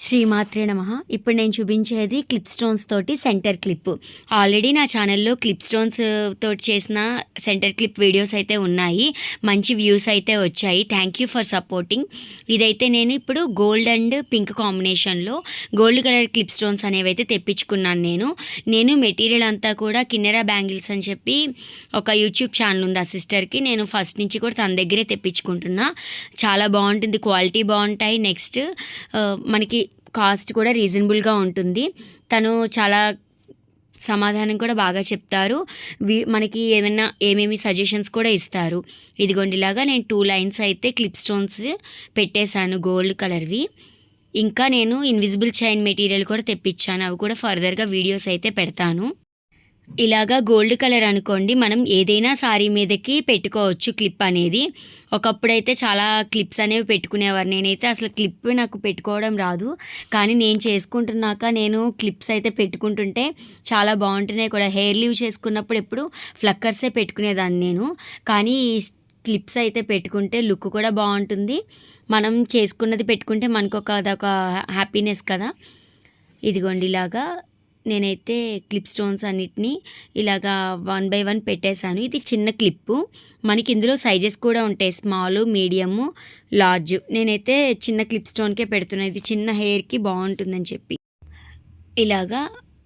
శ్రీమాత్రే నమః. ఇప్పుడు నేను చూపించేది క్లిప్ స్టోన్స్ తోటి సెంటర్ క్లిప్. ఆల్రెడీ నా ఛానల్లో క్లిప్ స్టోన్స్ తోటి చేసిన సెంటర్ క్లిప్ వీడియోస్ అయితే ఉన్నాయి. మంచి వ్యూస్ అయితే వచ్చాయి. Thank you for supporting. ఇదైతే నేను ఇప్పుడు గోల్డ్ అండ్ పింక్ కాంబినేషన్లో గోల్డ్ కలర్ క్లిప్ స్టోన్స్ అనేవి అయితే తెప్పించుకున్నాను. నేను మెటీరియల్ అంతా కూడా కిన్నెరా బ్యాంగిల్స్ అని చెప్పి ఒక యూట్యూబ్ ఛానల్ ఉంది ఆ సిస్టర్కి. నేను ఫస్ట్ నుంచి కూడా తన దగ్గరే తెప్పించుకుంటున్నా. చాలా బాగుంటుంది, క్వాలిటీ బాగుంటాయి. నెక్స్ట్ మనకి కాస్ట్ కూడా రీజనబుల్గా ఉంటుంది. తను చాలా సమాధానం కూడా బాగా చెప్తారు. మనకి ఏమేమి సజెషన్స్ కూడా ఇస్తారు. ఇదిగోండి ఇలాగా నేను 2 లైన్స్ అయితే క్లిప్ స్టోన్స్ పెట్టేశాను గోల్డ్ కలర్వి. ఇంకా నేను ఇన్విజిబుల్ చైన్ మెటీరియల్ కూడా తెప్పించాను. అవి కూడా ఫర్దర్గా వీడియోస్ అయితే పెడతాను. ఇలాగా గోల్డ్ కలర్ అనుకోండి, మనం ఏదైనా సారీ మీదకి పెట్టుకోవచ్చు క్లిప్ అనేది. ఒకప్పుడైతే చాలా క్లిప్స్ అనేవి పెట్టుకునేవారు. నేనైతే అసలు క్లిప్ నాకు పెట్టుకోవడం రాదు. కానీ నేను చేసుకుంటున్నాక నేను క్లిప్స్ అయితే పెట్టుకుంటుంటే చాలా బాగుంటున్నాయి కూడా. హెయిర్ లీవ్ చేసుకున్నప్పుడు ఎప్పుడు ఫ్లక్కర్సే పెట్టుకునేదాన్ని నేను. కానీ క్లిప్స్ అయితే పెట్టుకుంటే లుక్ కూడా బాగుంటుంది. మనం చేసుకున్నది పెట్టుకుంటే మనకు అదొక హ్యాపీనెస్ కదా. ఇదిగోండి ఇలాగా నేనైతే క్లిప్ స్టోన్స్ అన్నిటినీ ఇలాగా 1 బై 1 పెట్టేశాను. ఇది చిన్న క్లిప్పు. మనకి ఇందులో సైజెస్ కూడా ఉంటాయి, స్మాల్, మీడియము, లార్జ్. నేనైతే చిన్న క్లిప్ స్టోన్కే పెడుతున్నాను, ఇది చిన్న హెయిర్కి బాగుంటుందని చెప్పి. ఇలాగా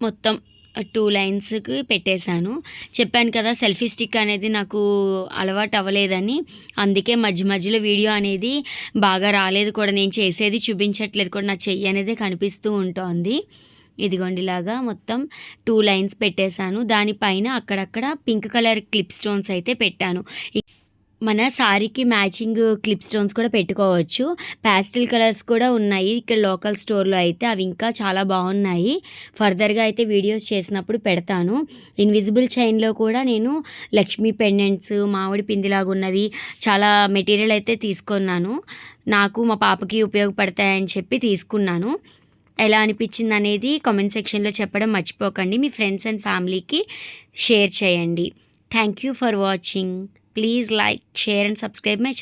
మొత్తం 2 లైన్స్కి పెట్టేశాను. చెప్పాను కదా సెల్ఫీ స్టిక్ అనేది నాకు అలవాటు అవ్వలేదని. అందుకే మధ్య మధ్యలో వీడియో అనేది బాగా రాలేదు కూడా. నేను చేసేది చూపించట్లేదు కూడా, నా చెయ్యి అనేది కనిపిస్తూ ఉంటుంది. ఇదిగోండి ఇలాగా మొత్తం 2 లైన్స్ పెట్టేశాను. దానిపైన అక్కడక్కడ పింక్ కలర్ క్లిప్ స్టోన్స్ అయితే పెట్టాను. మన సారీకి మ్యాచింగ్ క్లిప్ స్టోన్స్ కూడా పెట్టుకోవచ్చు. ప్యాస్టల్ కలర్స్ కూడా ఉన్నాయి ఇక్కడ లోకల్ స్టోర్లో అయితే. అవి ఇంకా చాలా బాగున్నాయి. ఫర్దర్గా అయితే వీడియోస్ చేసినప్పుడు పెడతాను. ఇన్విజిబుల్ చైన్లో కూడా నేను లక్ష్మీ పెండెంట్స్, మామిడి పిందిలాగా ఉన్నవి చాలా మెటీరియల్ అయితే తీసుకున్నాను. నాకు మా పాపకి ఉపయోగపడతాయని చెప్పి తీసుకున్నాను. ఎలా అనిపించింది అనేది కామెంట్ సెక్షన్లో చెప్పడం మర్చిపోకండి. మీ ఫ్రెండ్స్ అండ్ ఫ్యామిలీకి షేర్ చేయండి. Thank you for watching. Please like, share and subscribe my channel.